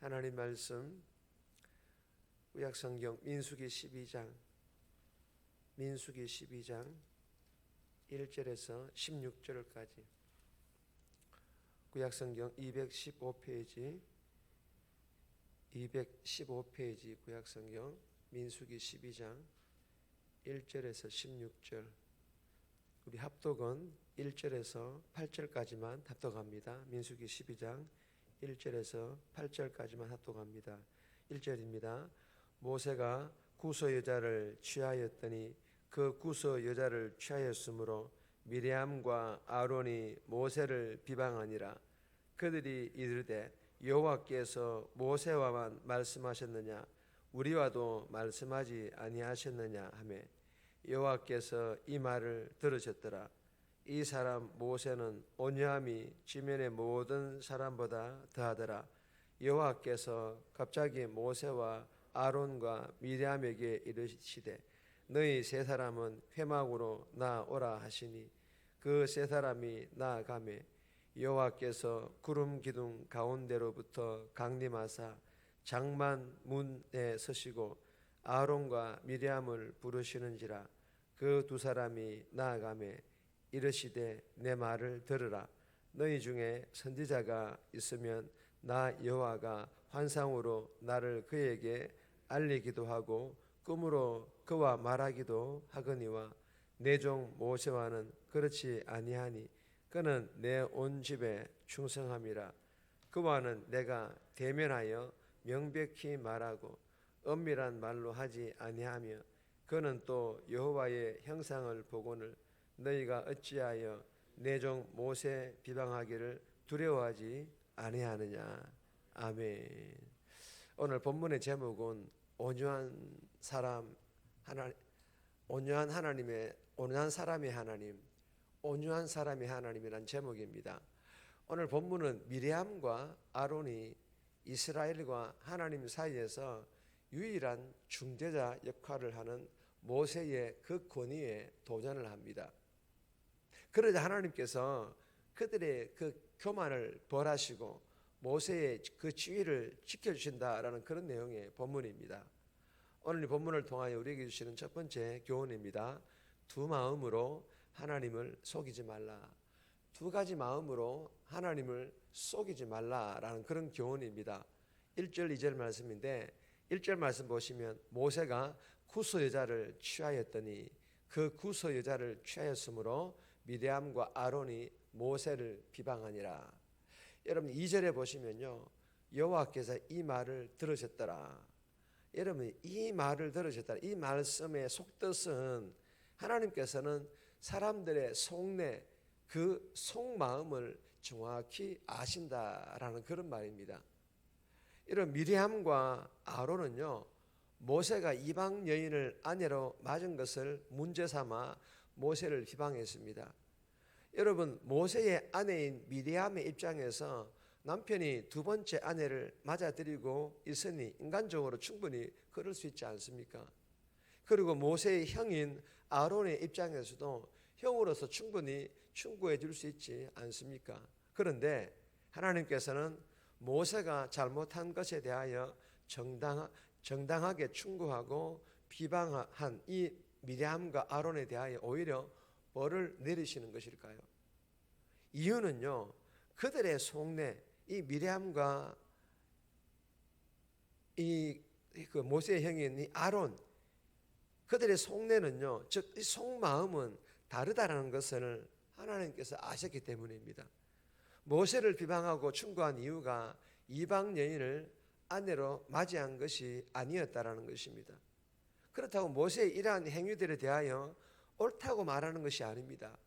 하나님 말씀 구약성경 민수기 12장 1절에서 16절까지 구약성경 215페이지 구약성경 민수기 12장 1절에서 16절. 우리 합독은 1절에서 8절까지만 합독합니다. 민수기 12장 1절에서 8절까지만 합독합니다. 1절입니다. 모세가 구소 여자를 취하였더니 그 구소 여자를 취하였으므로 미리암과 아론이 모세를 비방하니라. 그들이 이르되 여호와께서 모세와만 말씀하셨느냐 우리와도 말씀하지 아니하셨느냐 하며 여호와께서 이 말을 들으셨더라. 이 사람 모세는 온유함이 지면의 모든 사람보다 더하더라. 여호와께서 갑자기 모세와 아론과 미리암에게 이르시되 너희 세 사람은 회막으로 나오라 하시니 그 세 사람이 나아가매 여호와께서 구름 기둥 가운데로부터 강림하사 장만 문에 서시고 아론과 미리암을 부르시는지라. 그 두 사람이 나아가매 이르시되 내 말을 들으라. 너희 중에 선지자가 있으면 나 여호와가 환상으로 나를 그에게 알리기도 하고 꿈으로 그와 말하기도 하거니와 내 종 모세와는 그렇지 아니하니 그는 내 온 집에 충성함이라. 그와는 내가 대면하여 명백히 말하고 엄밀한 말로 하지 아니하며 그는 또 여호와의 형상을 보고는 너희가 어찌하여 내 종 모세 비방하기를 두려워하지 아니하느냐. 아멘. 오늘 본문의 제목은 온유한 사람의 하나님이란 제목입니다. 오늘 본문은 미리암과 아론이 이스라엘과 하나님 사이에서 유일한 중재자 역할을 하는 모세의 그 권위에 도전을 합니다. 그러자 하나님께서 그들의 그 교만을 벌하시고 모세의 그 지위를 지켜주신다라는 그런 내용의 본문입니다. 오늘 이 본문을 통하여 우리에게 주시는 첫 번째 교훈입니다. 두 마음으로 하나님을 속이지 말라. 두 가지 마음으로 하나님을 속이지 말라라는 그런 교훈입니다. 1절 2절 말씀인데 1절 말씀 보시면 모세가 구소 여자를 취하였더니 그 구소 여자를 취하였으므로 미리암과 아론이 모세를 비방하니라. 여러분 2절에 보시면요 여호와께서 이 말을 들으셨더라. 여러분 이 말을 들으셨더라. 이 말씀의 속뜻은 하나님께서는 사람들의 속내 그 속마음을 정확히 아신다라는 그런 말입니다. 이런 미리암과 아론은요 모세가 이방 여인을 아내로 맞은 것을 문제 삼아 모세를 비방했습니다. 여러분 모세의 아내인 미리암의 입장에서 남편이 두 번째 아내를 맞아들이고 있으니 인간적으로 충분히 그럴 수 있지 않습니까? 그리고 모세의 형인 아론의 입장에서도 형으로서 충분히 충고해 줄 수 있지 않습니까? 그런데 하나님께서는 모세가 잘못한 것에 대하여 정당하게 충고하고 비방한 이 미리암과 아론에 대하여 오히려 벌을 내리시는 것일까요? 이유는요 그들의 속내 이 미리암과 그 모세의 형인 이 아론 그들의 속내는요 즉 이 속마음은 다르다라는 것을 하나님께서 아셨기 때문입니다. 모세를 비방하고 충고한 이유가 이방 여인을 아내로 맞이한 것이 아니었다라는 것입니다. 그렇다고 모세의 이러한 행위들에 대하여 옳다고 말하는 것이 아닙니다.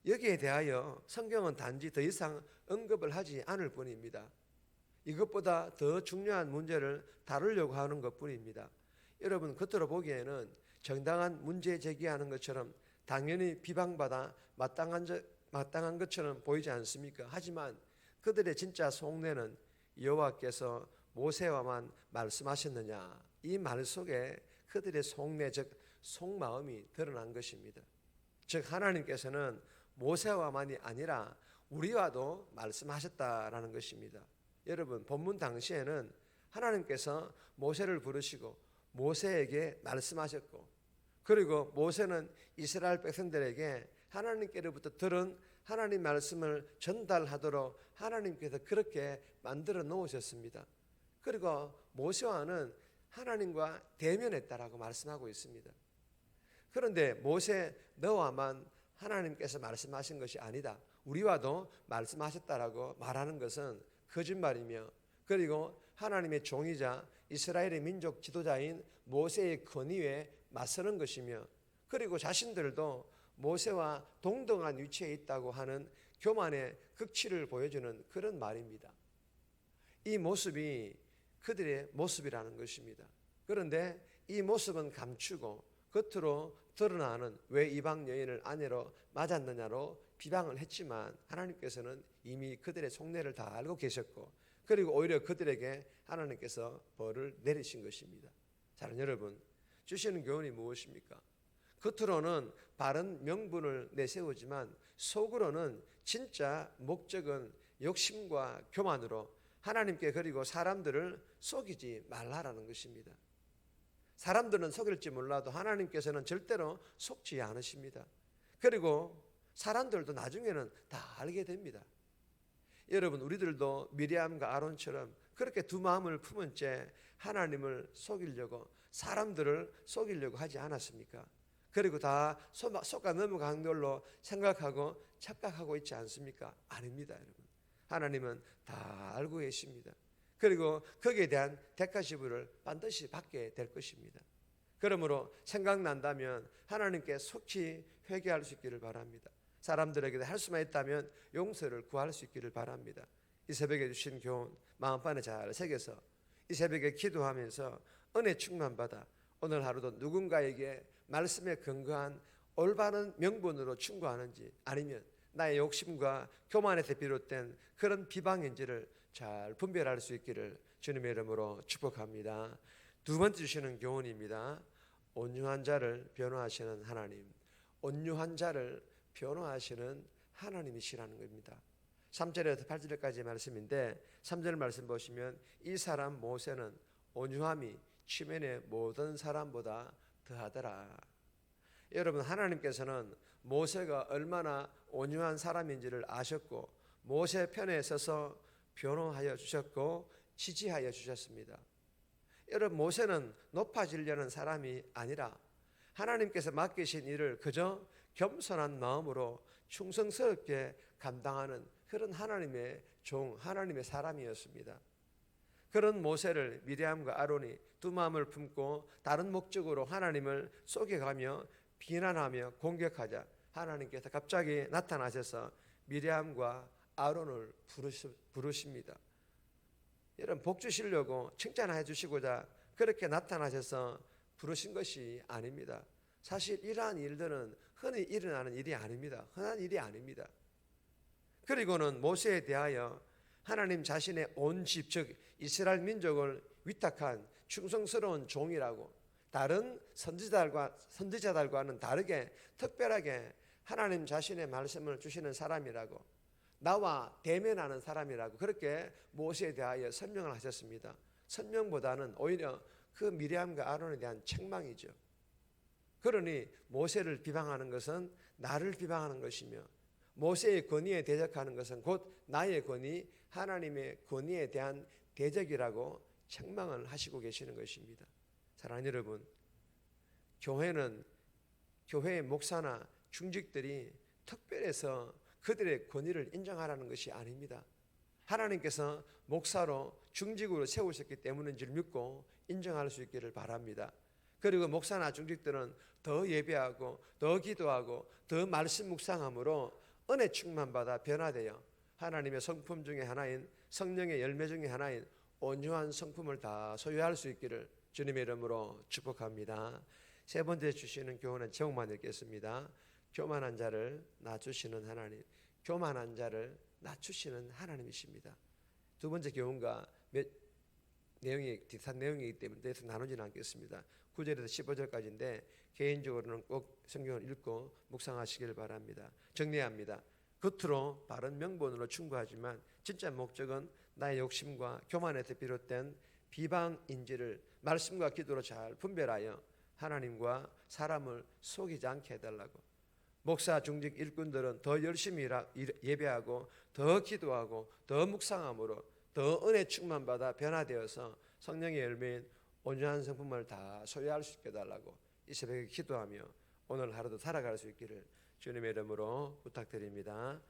여기에 대하여 성경은 단지 더 이상 언급을 하지 않을 뿐입니다. 이것보다 더 중요한 문제를 다루려고 하는 것뿐입니다. 여러분 겉으로 보기에는 정당한 문제 제기하는 것처럼 당연히 비방받아 마땅한 것처럼 보이지 않습니까? 하지만 그들의 진짜 속내는 여호와께서 모세와만 말씀하셨느냐 이 말 속에 그들의 속내 즉 속마음이 드러난 것입니다. 즉 하나님께서는 모세와만이 아니라 우리와도 말씀하셨다라는 것입니다. 여러분 본문 당시에는 하나님께서 모세를 부르시고 모세에게 말씀하셨고, 그리고 모세는 이스라엘 백성들에게 하나님께로부터 들은 하나님 말씀을 전달하도록 하나님께서 그렇게 만들어 놓으셨습니다. 그리고 모세와는 하나님과 대면했다라고 말씀하고 있습니다. 그런데 모세, 너와만 하나님께서 말씀하신 것이 아니다, 우리와도 말씀하셨다라고 말하는 것은 거짓말이며, 그리고 하나님의 종이자 이스라엘의 민족 지도자인 모세의 권위에 맞서는 것이며, 그리고 자신들도 모세와 동등한 위치에 있다고 하는 교만의 극치를 보여주는 그런 말입니다. 이 모습이 그들의 모습이라는 것입니다. 그런데 이 모습은 감추고 겉으로 드러나는 왜 이방 여인을 아내로 맞았느냐로 비방을 했지만, 하나님께서는 이미 그들의 속내를 다 알고 계셨고, 그리고 오히려 그들에게 하나님께서 벌을 내리신 것입니다. 사랑하는 여러분, 주시는 교훈이 무엇입니까? 겉으로는 바른 명분을 내세우지만 속으로는 진짜 목적은 욕심과 교만으로 하나님께 그리고 사람들을 속이지 말라라는 것입니다. 사람들은 속일지 몰라도 하나님께서는 절대로 속지 않으십니다. 그리고 사람들도 나중에는 다 알게 됩니다. 여러분, 우리들도 미리암과 아론처럼 그렇게 두 마음을 품은 채 하나님을 속이려고, 사람들을 속이려고 하지 않았습니까? 그리고 다 속아 넘어간 걸로 생각하고 착각하고 있지 않습니까? 아닙니다, 여러분. 하나님은 다 알고 계십니다. 그리고 거기에 대한 대가지불을 반드시 받게 될 것입니다. 그러므로 생각난다면 하나님께 속히 회개할 수 있기를 바랍니다. 사람들에게 할 수만 있다면 용서를 구할 수 있기를 바랍니다. 이 새벽에 주신 교훈 마음판에 잘 새겨서 이 새벽에 기도하면서 은혜 충만받아 오늘 하루도 누군가에게 말씀에 근거한 올바른 명분으로 충고하는지, 아니면 나의 욕심과 교만에서 비롯된 그런 비방인지를 잘 분별할 수 있기를 주님의 이름으로 축복합니다. 두 번째 주시는 교훈입니다. 온유한 자를 변호하시는 하나님. 온유한 자를 변호하시는 하나님이시라는 겁니다. 3절에서 8절까지의 말씀인데, 3절 말씀 보시면 이 사람 모세는 온유함이 지면의 모든 사람보다 더하더라. 여러분, 하나님께서는 모세가 얼마나 온유한 사람인지를 아셨고 모세 편에 서서 변호하여 주셨고 지지하여 주셨습니다. 여러분, 모세는 높아지려는 사람이 아니라 하나님께서 맡기신 일을 그저 겸손한 마음으로 충성스럽게 감당하는 그런 하나님의 종, 하나님의 사람이었습니다. 그런 모세를 미리암과 아론이 두 마음을 품고 다른 목적으로 하나님을 속여가며 비난하며 공격하자 하나님께서 갑자기 나타나셔서 미리암과 아론을 부르십니다. 여러분, 복 주시려고 칭찬해 주시고자 그렇게 나타나셔서 부르신 것이 아닙니다. 사실 이러한 일들은 흔히 일어나는 일이 아닙니다. 흔한 일이 아닙니다. 그리고는 모세에 대하여 하나님 자신의 온 집, 즉 이스라엘 민족을 위탁한 충성스러운 종이라고, 다른 선지자들과는 다르게 특별하게 하나님 자신의 말씀을 주시는 사람이라고, 나와 대면하는 사람이라고 그렇게 모세에 대하여 설명을 하셨습니다. 설명보다는 오히려 그 미리암과 아론에 대한 책망이죠. 그러니 모세를 비방하는 것은 나를 비방하는 것이며, 모세의 권위에 대적하는 것은 곧 나의 권위, 하나님의 권위에 대한 대적이라고 책망을 하시고 계시는 것입니다. 사랑하는 여러분, 교회의 목사나 중직들이 특별해서 그들의 권위를 인정하라는 것이 아닙니다. 하나님께서 목사로 중직으로 세우셨기 때문인 줄 믿고 인정할 수 있기를 바랍니다. 그리고 목사나 중직들은 더 예배하고 더 기도하고 더 말씀 묵상함으로 은혜 충만받아 변화되어 하나님의 성품 중에 하나인, 성령의 열매 중에 하나인 온유한 성품을 다 소유할 수 있기를 주님의 이름으로 축복합니다. 세 번째 주시는 교훈은 제목만 읽겠습니다. 교만한 자를 낮추시는 하나님. 교만한 자를 낮추시는 하나님이십니다. 두 번째 교훈과 뒷산 내용이기 때문에 대해서 나누지는 않겠습니다. 9절에서 15절까지인데 개인적으로는 꼭 성경을 읽고 묵상하시길 바랍니다. 정리합니다. 겉으로 바른 명분으로 충고하지만 진짜 목적은 나의 욕심과 교만에서 비롯된 비방인지를 말씀과 기도로 잘 분별하여 하나님과 사람을 속이지 않게 해달라고. 목사 중직 일꾼들은 더 열심히 예배하고 더 기도하고 더 묵상함으로 더 은혜 충만 받아 변화되어서 성령의 열매인 온전한 성품을 다 소유할 수 있게 해달라고 이 새벽에 기도하며 오늘 하루도 살아갈 수 있기를 주님의 이름으로 부탁드립니다.